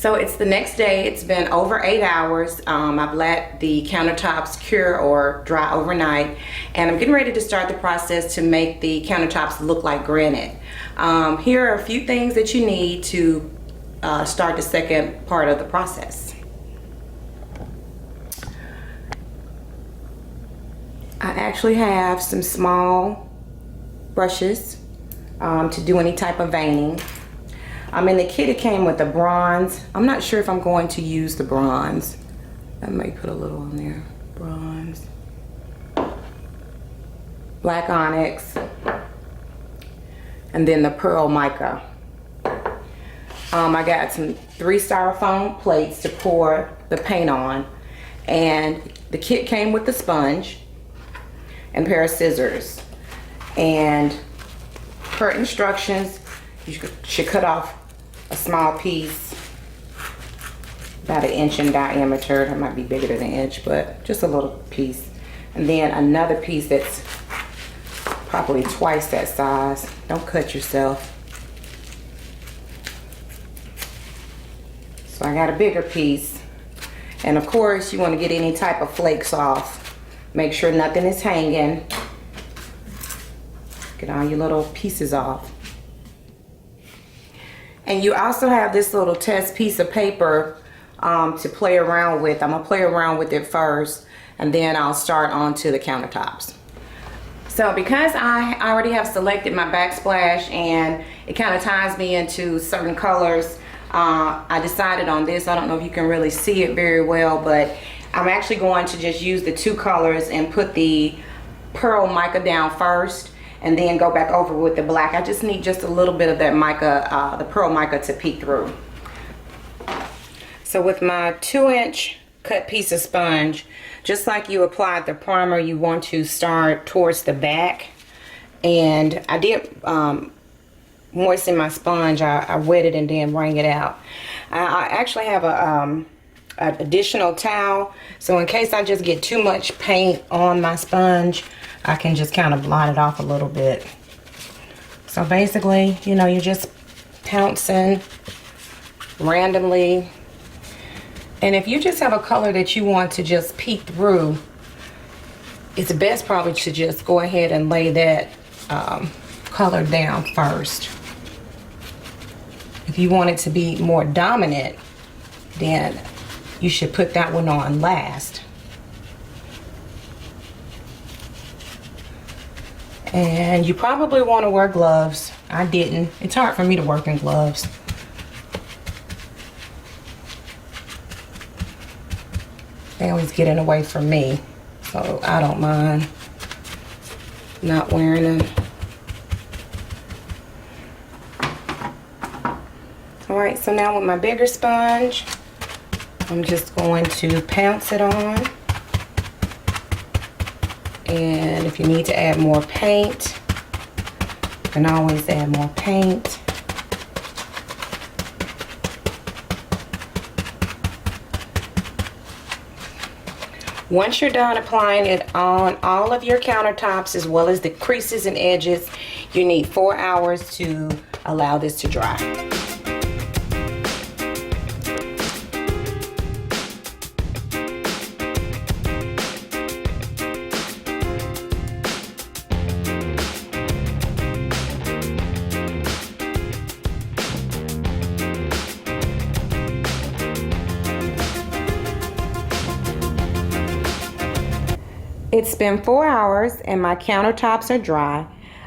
So it's the next day. It's been over 8 hours. I've let the countertops cure or dry overnight, and I'm getting ready to start the process to make the countertops look like granite. Here are a few things that you need to start the second part of the process. I actually have some small brushes to do any type of veining. In the kit it came with the bronze. I'm not sure if I'm going to use the bronze. I may put a little on there. Bronze. Black onyx. And then the pearl mica. I got some 3 styrofoam plates to pour the paint on. And the kit came with the sponge and a pair of scissors. And per instructions, you should cut off a small piece about 1 inch in diameter. That might be bigger than 1 inch, but just a little piece. And then another piece that's probably twice that size. Don't cut yourself. So I got a bigger piece. And of course, you want to get any type of flakes off. Make sure nothing is hanging. Get all your little pieces off. And you also have this little test piece of paper to play around with. I'm gonna play around with it first, and then I'll start onto the countertops. So because I already have selected my backsplash and it kind of ties me into certain colors, I decided on this. I don't know if you can really see it very well, but I'm actually going to just use the 2 colors and put the pearl mica down first, and then go back over with the black. I just need just a little bit of that mica, the pearl mica, to peek through. So with my 2-inch cut piece of sponge, just like you applied the primer, you want to start towards the back. And I did moisten my sponge. I wet it and then wring it out. I actually have an additional towel, so in case I just get too much paint on my sponge, I can just kind of blot it off a little bit. So basically, you know, you're just pouncing randomly. And if you just have a color that you want to just peek through, it's best probably to just go ahead and lay that color down first. If you want it to be more dominant, then you should put that one on last. And you probably want to wear gloves. I didn't. It's hard for me to work in gloves. They always get in the way for me, so I don't mind not wearing them. Alright, so now with my bigger sponge, I'm just going to pounce it on. And if you need to add more paint, you can always add more paint. Once you're done applying it on all of your countertops as well as the creases and edges, you need 4 hours to allow this to dry. It's been 4 hours and my countertops are dry.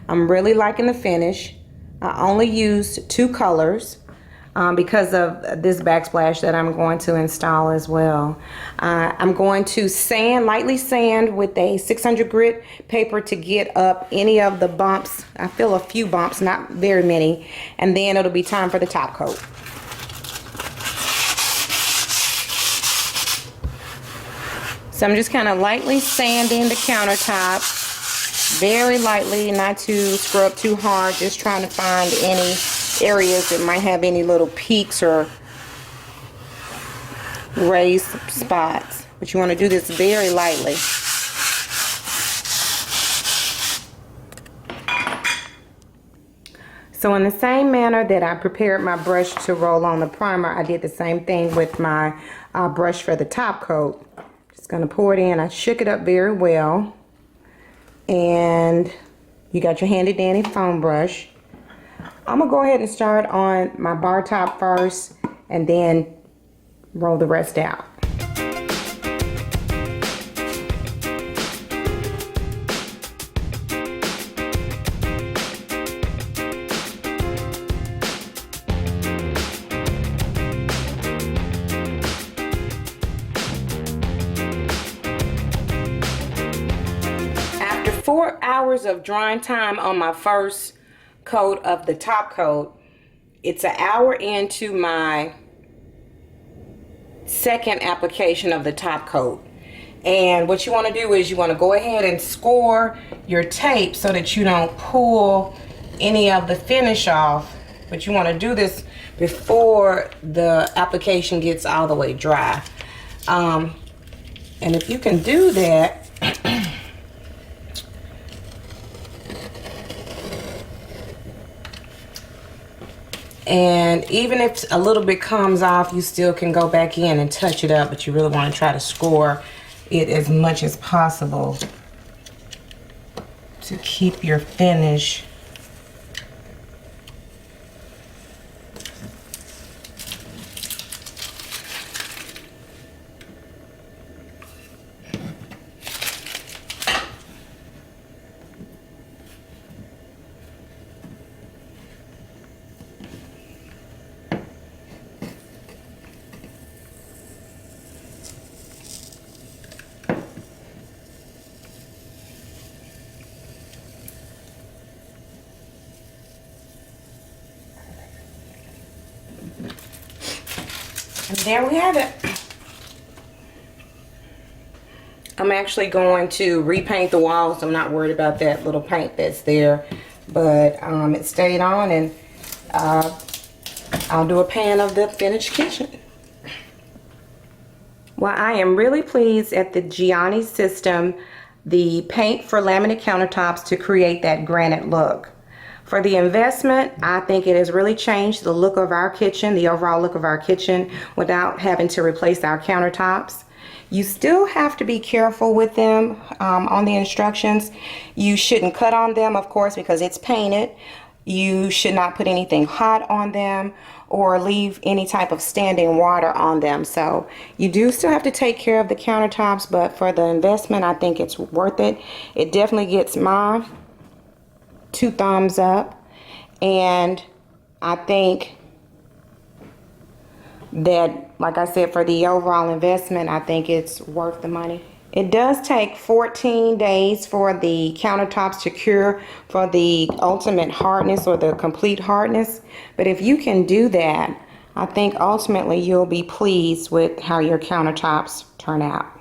I'm really liking the finish. I only used 2 colors because of this backsplash that I'm going to install as well. I'm going to lightly sand with a 600 grit paper to get up any of the bumps. I feel a few bumps, not very many, and then it'll be time for the top coat. So I'm just kind of lightly sanding the countertop, very lightly, not to scrub too hard, just trying to find any areas that might have any little peaks or raised spots. But you want to do this very lightly. So in the same manner that I prepared my brush to roll on the primer, I did the same thing with my brush for the top coat. Just gonna pour it in. I shook it up very well. And you got your handy dandy foam brush. I'm gonna go ahead and start on my bar top first and then roll the rest out. After 4 hours of drying time on my first coat of the top coat, it's an hour into my second application of the top coat. And what you want to do is you want to go ahead and score your tape so that you don't pull any of the finish off. But you want to do this before the application gets all the way dry. And if you can do that, and even if a little bit comes off, you still can go back in and touch it up, but you really want to try to score it as much as possible to keep your finish. And there we have it. I'm actually going to repaint the walls. I'm not worried about that little paint that's there, but it stayed on, and I'll do a pan of the finished kitchen. Well, I am really pleased at the Giani system, the paint for laminate countertops to create that granite look. For the investment, I think it has really changed the look of our kitchen, the overall look of our kitchen, without having to replace our countertops. You still have to be careful with them on the instructions. You shouldn't cut on them, of course, because it's painted. You should not put anything hot on them or leave any type of standing water on them. So you do still have to take care of the countertops, but for the investment, I think it's worth it. It definitely gets my 2 thumbs up, and I think that, like I said, for the overall investment, I think it's worth the money. It does take 14 days for the countertops to cure for the ultimate hardness or the complete hardness, but if you can do that, I think ultimately you'll be pleased with how your countertops turn out.